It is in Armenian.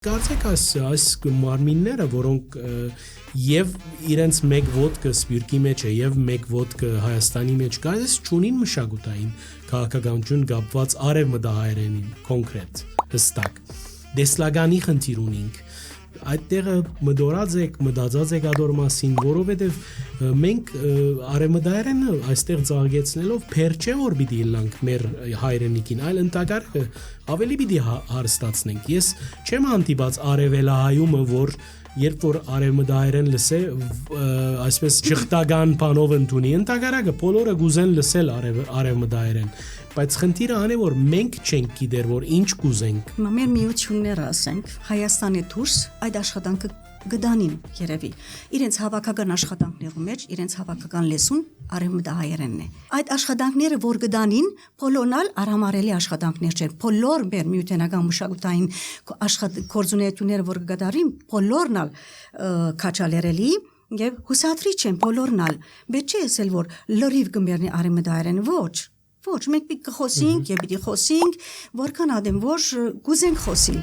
Կարծեք այս մարմինները, որոնք եւ իրենց մեկ ոդկը սպյուրքի մեջ է եւ մեկ ոդկը Հայաստանի մեջ կա, այս ճունին մշակութային քաղաքականություն կապված արևմտահայերենին կոնկրետ հստակ դեսլագանի խնդիր ունենք այդտեղը մտորած եք մտածած եք ադոր մասին, որովհետեւ մենք արևմտահայերենը այստեղ ծաղկեցնելով փեր չէ որ պիտի լանք մեր հայրենիքին, այլ ընդհակառակը ավելի պիտի հարստացնենք։ Ես չեմ հանդիպած արևելահայումը, որ երբ որ արևմտահայերեն լսե, այսպես շղթական բանով ընդունի, ընդհակառակը բոլորը գուզեն լսել արևմտահայերեն, բայց խնդիրը այն է, որ մենք չենք գիտեր, որ ինչ կուզենք։ Մեր միությունները ասենք Հայաստանի դուրս այդ աշխատանքը գտանին երևի իրենց հավաքական աշխատանքներում մեջ իրենց հավաքական լեզուն արևմտահայերենն է այդ աշխատանքները որ գտանին բոլորնալ արհամարելի աշխատանքներ չեն բոլոր մեր միութենական մշակութային գործունեությունները որ գտարին բոլորնալ քաչալերելի եւ հուսադրիչ են բոլորնալ բայց չի ասել որ լրիվ գմերնի արևմտահայերեն ոչ մենք պիտի խոսենք եւ պիտի խոսենք որքան ադեմ որ գուզենք խոսի